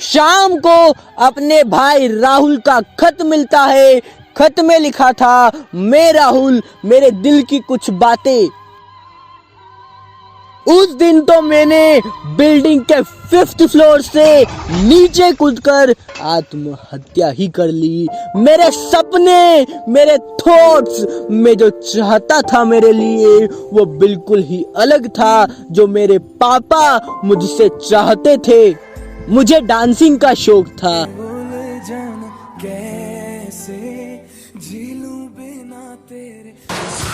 शाम को अपने भाई राहुल का खत मिलता है। खत में लिखा था, मैं राहुल, मेरे दिल की कुछ बातें। उस दिन तो मैंने बिल्डिंग के 5th फ्लोर से नीचे कूदकर आत्महत्या ही कर ली। मेरे सपने, मेरे थॉट्स, मैं जो चाहता था मेरे लिए वो बिल्कुल ही अलग था जो मेरे पापा मुझसे चाहते थे। मुझे डांसिंग का शौक था।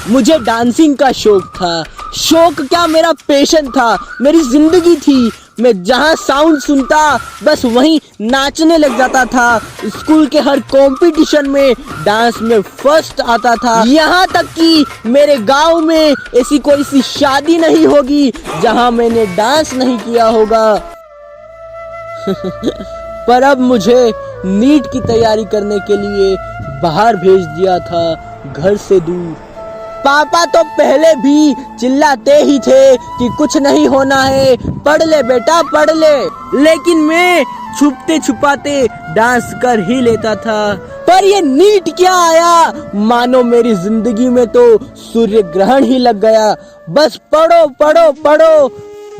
मुझे डांसिंग का शौक था। शौक क्या, मेरा पैशन था, मेरी जिंदगी थी। मैं जहाँ साउंड सुनता बस वहीं नाचने लग जाता था। स्कूल के हर कंपटीशन में डांस में फर्स्ट आता था। यहाँ तक कि मेरे गांव में ऐसी कोई सी शादी नहीं होगी जहाँ मैंने डांस नहीं किया होगा। पर अब मुझे नीट की तैयारी करने के लिए बाहर भेज दिया था, घर से दूर। पापा तो पहले भी चिल्लाते ही थे कि कुछ नहीं होना है, पढ़ ले बेटा पढ़ ले। लेकिन मैं छुपते छुपाते डांस कर ही लेता था। पर ये नीट क्या आया, मानो मेरी जिंदगी में तो सूर्य ग्रहण ही लग गया। बस पढ़ो पढ़ो पढ़ो।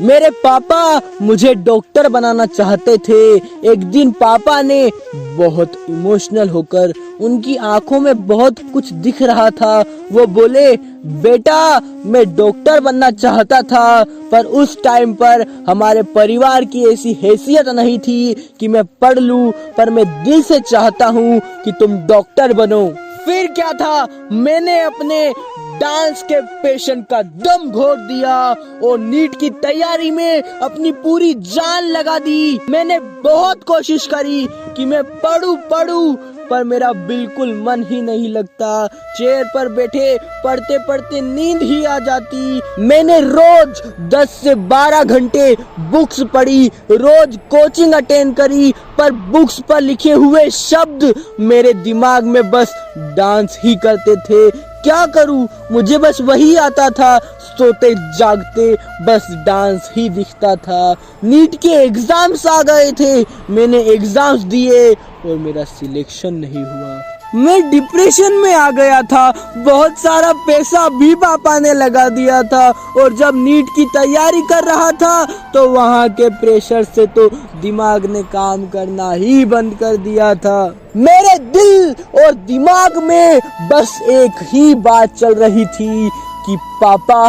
मेरे पापा मुझे डॉक्टर बनाना चाहते थे। एक दिन पापा ने बहुत इमोशनल होकर, उनकी आंखों में बहुत कुछ दिख रहा था, वो बोले, बेटा मैं डॉक्टर बनना चाहता था, पर उस टाइम पर हमारे परिवार की ऐसी हैसियत नहीं थी कि मैं पढ़ लूं, पर मैं दिल से चाहता हूं कि तुम डॉक्टर बनो। फिर क्या था, मैंने अपने डांस के पैशन का दम घोट दिया और नीट की तैयारी में अपनी पूरी जान लगा दी। मैंने बहुत कोशिश करी कि मैं पढ़ूं, पर मेरा बिल्कुल मन ही नहीं लगता। चेयर पर बैठे पढ़ते पढ़ते नींद ही आ जाती। मैंने रोज 10 से 12 घंटे बुक्स पढ़ी, रोज कोचिंग अटेंड करी, पर बुक्स पर लिखे हुए शब्द मेरे दिमाग में बस डांस ही करते थे। क्या करूं, मुझे बस वही आता था, सोते जागते बस डांस ही दिखता था। नीट के एग्जाम्स आ गए थे, मैंने एग्जाम्स दिए और मेरा सिलेक्शन नहीं हुआ। मैं डिप्रेशन में आ गया था। बहुत सारा पैसा भी पापा ने लगा दिया था और जब नीट की तैयारी कर रहा था तो वहाँ के प्रेशर से तो दिमाग ने काम करना ही बंद कर दिया था। मेरे दिल और दिमाग में बस एक ही बात चल रही थी कि पापा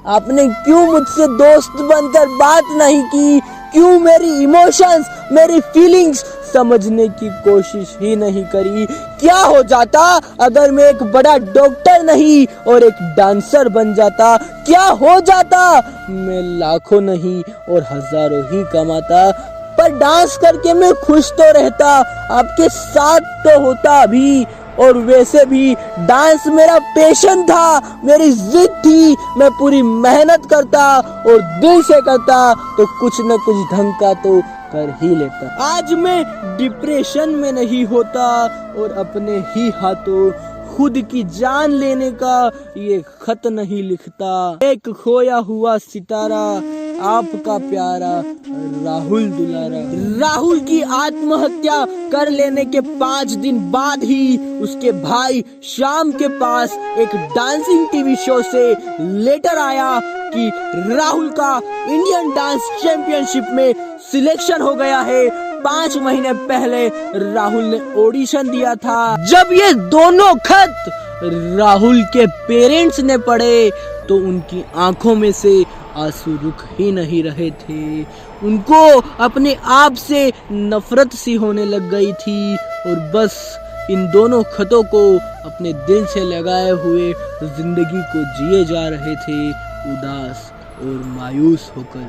आपने क्यों मुझसे दोस्त बनकर बात नहीं की, क्यों मेरी इमोशंस, मेरी फीलिंग्स समझने की कोशिश ही नहीं करी। क्या हो जाता अगर मैं एक बड़ा डॉक्टर नहीं और एक डांसर बन जाता? क्या हो जाता मैं लाखों नहीं और हजारों ही कमाता, पर डांस करके मैं खुश तो रहता, आपके साथ तो होता अभी। और वैसे भी डांस मेरा पैशन था, मेरी जिद थी। मैं पूरी मेहनत करता और दिल से करता तो कुछ न कुछ ढंग का तो कर ही लेता। आज मैं डिप्रेशन में नहीं होता और अपने ही हाथों खुद की जान लेने का ये खत नहीं लिखता। एक खोया हुआ सितारा, आपका प्यारा राहुल दुलारा। राहुल की आत्महत्या कर लेने के 5 दिन बाद ही उसके भाई श्याम के पास एक डांसिंग टीवी शो से लेटर आया कि राहुल का इंडियन डांस चैंपियनशिप में सिलेक्शन हो गया है। 5 महीने पहले राहुल ने ऑडिशन दिया था। जब ये दोनों खत राहुल के पेरेंट्स ने पढ़े तो उनकी आंखों में से आंसू रुक ही नहीं रहे थे। उनको अपने आप से नफरत सी होने लग गई थी और बस इन दोनों खतों को अपने दिल से लगाए हुए जिंदगी को जिए जा रहे थे, उदास और मायूस होकर।